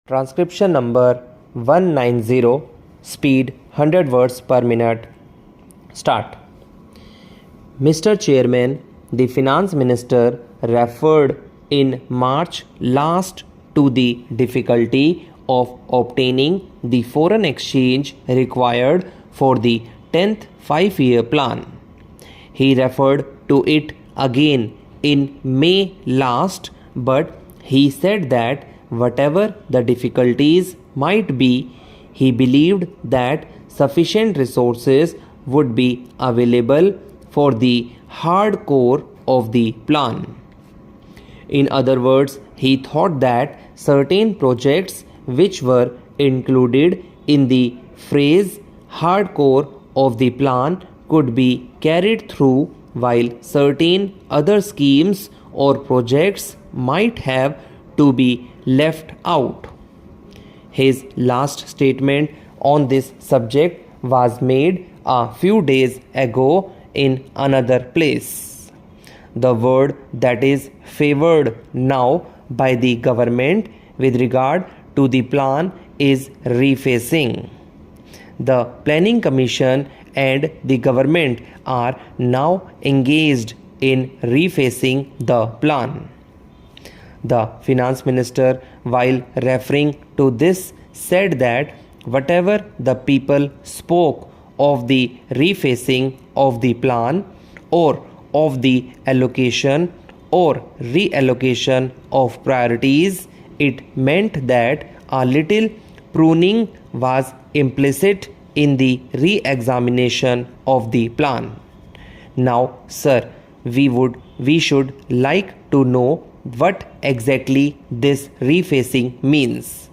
Transcription number 190, speed 100 words per minute. Start. Mr. Chairman, the Finance Minister referred in March last to the difficulty of obtaining the foreign exchange required for the 10th five-year plan. He referred to it again in May last, but he said that whatever the difficulties might be, he believed that sufficient resources would be available for the hardcore of the plan. In other words, he thought that certain projects which were included in the phrase hardcore of the plan could be carried through, while certain other schemes or projects might have to be left out. His last statement on this subject was made a few days ago in another place. The word that is favored now by the government with regard to the plan is refacing. The Planning Commission and the government are now engaged in refacing the plan. The Finance Minister, while referring to this, said that whatever the people spoke of the refacing of the plan or of the allocation or reallocation of priorities, it meant that a little pruning was implicit in the re-examination of the plan. Now, sir, we should like to know what exactly this refacing means.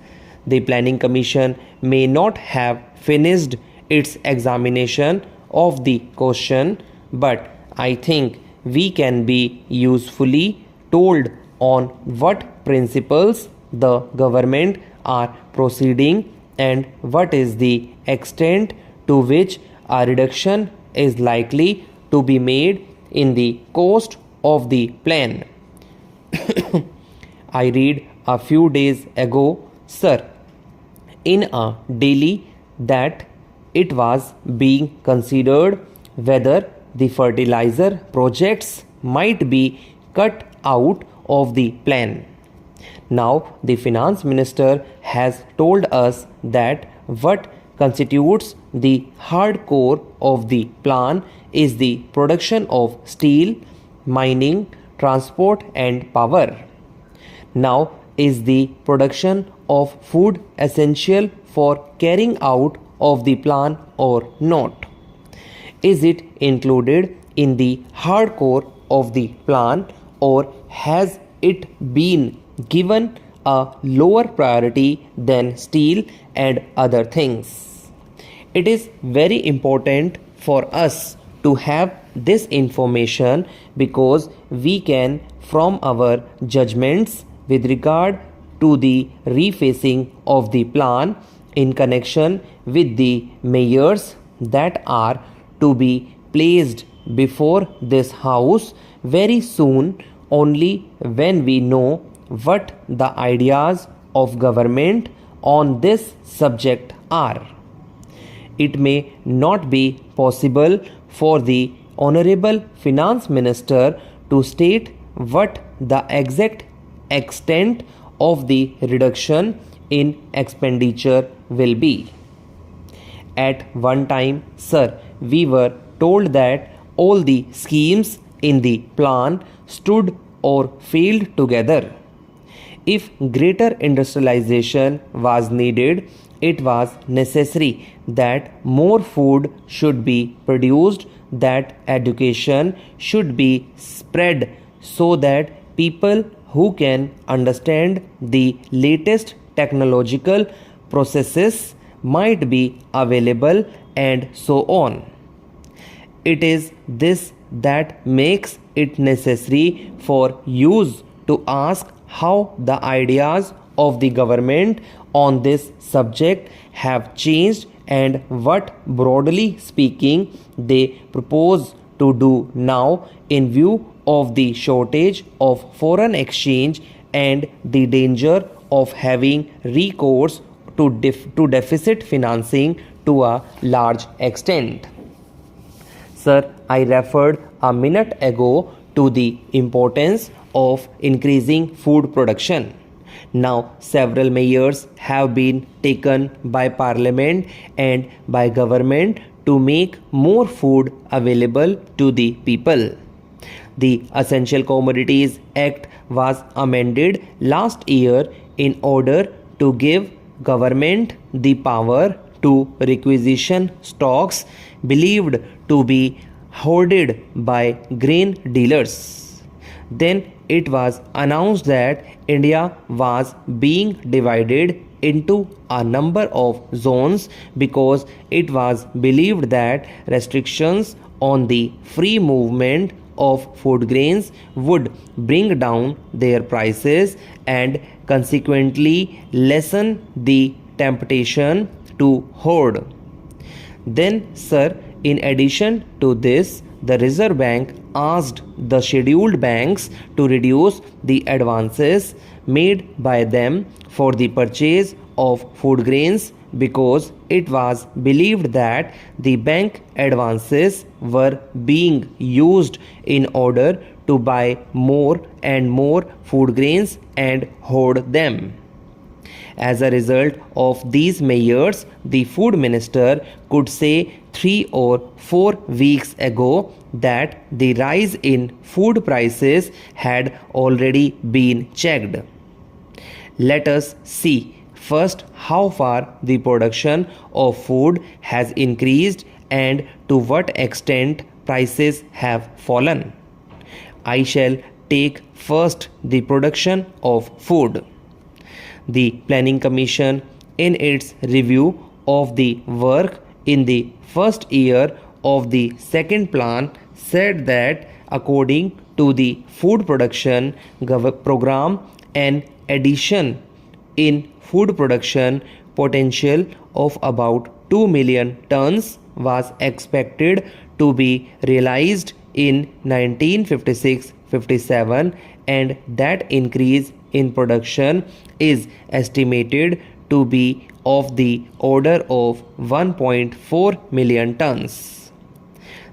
The Planning Commission may not have finished its examination of the question, but I think we can be usefully told on what principles the government are proceeding and what is the extent to which a reduction is likely to be made in the cost of the plan. I read a few days ago, sir, in a daily that it was being considered whether the fertilizer projects might be cut out of the plan. Now the Finance Minister has told us that what constitutes the hardcore of the plan is the production of steel, mining, transport and power. Now, is the production of food essential for carrying out of the plan or not? Is it included in the hardcore of the plan, or has it been given a lower priority than steel and other things? It is very important for us to have this information because we can, from our judgments with regard to the refacing of the plan in connection with the measures that are to be placed before this house very soon, only when we know what the ideas of government on this subject are. It may not be possible for the Honorable Finance Minister to state what the exact extent of the reduction in expenditure will be. At one time, sir, we were told that all the schemes in the plan stood or failed together. If greater industrialization was needed, it was necessary that more food should be produced, that education should be spread so that people who can understand the latest technological processes might be available, and so on. It is this that makes it necessary for you to ask how the ideas of the government on this subject have changed and what, broadly speaking, they propose to do now in view of the shortage of foreign exchange and the danger of having recourse to deficit financing to a large extent. Sir, I referred a minute ago to the importance of increasing food production. Now, several measures have been taken by Parliament and by government to make more food available to the people. The Essential Commodities Act was amended last year in order to give government the power to requisition stocks believed to be hoarded by grain dealers. Then it was announced that India was being divided into a number of zones because it was believed that restrictions on the free movement of food grains would bring down their prices and consequently lessen the temptation to hoard. Then, sir, in addition to this, the Reserve Bank asked the scheduled banks to reduce the advances made by them for the purchase of food grains because it was believed that the bank advances were being used in order to buy more and more food grains and hoard them. As a result of these measures, the food minister could say 3 or 4 weeks ago that the rise in food prices had already been checked. Let us see first how far the production of food has increased and to what extent prices have fallen. I shall take first the production of food. The Planning Commission, in its review of the work in the first year of the second plan, said that according to the food production program, an addition in food production potential of about 2 million tons was expected to be realized in 1956-57, and that increase in production is estimated to be of the order of 1.4 million tons.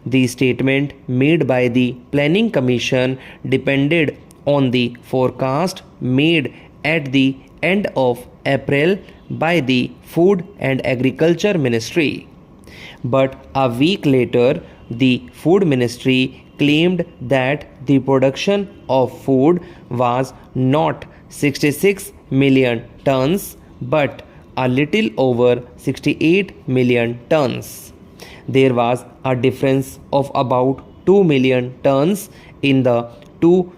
The statement made by the Planning Commission depended on the forecast made at the end of April by the Food and Agriculture Ministry. But a week later, the Food Ministry claimed that the production of food was not 66 million tons but a little over 68 million tons. There was a difference of about 2 million tons in the two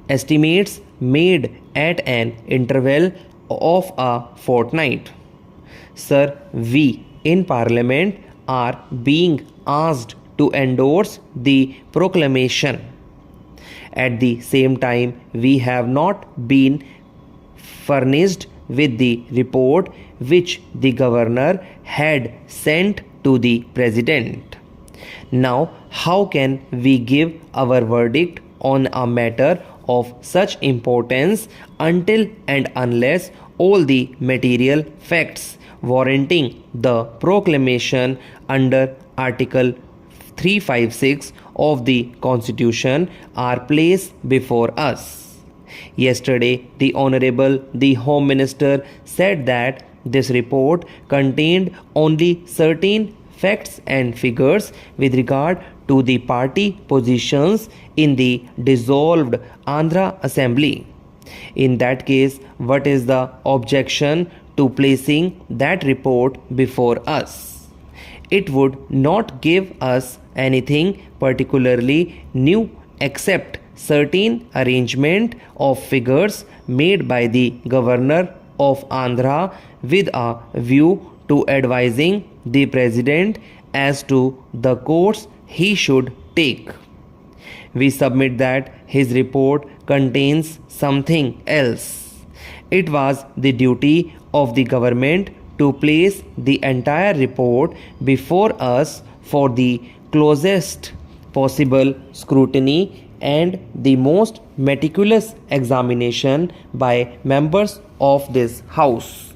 estimates made at an interval of a fortnight. Sir, we in Parliament are being asked to endorse the proclamation. At the same time, we have not been furnished with the report which the governor had sent to the president. Now, how can we give our verdict on a matter of such importance until and unless all the material facts warranting the proclamation under Article 356 of the Constitution are placed before us? Yesterday, the Honorable the Home Minister said that this report contained only certain facts and figures with regard to the party positions in the dissolved Andhra Assembly. In that case, what is the objection to placing that report before us? It would not give us anything particularly new except certain arrangement of figures made by the governor of Andhra with a view to advising the president as to the course he should take. We submit that his report contains something else. It was the duty of the government to place the entire report before us for the closest possible scrutiny and the most meticulous examination by members of this house.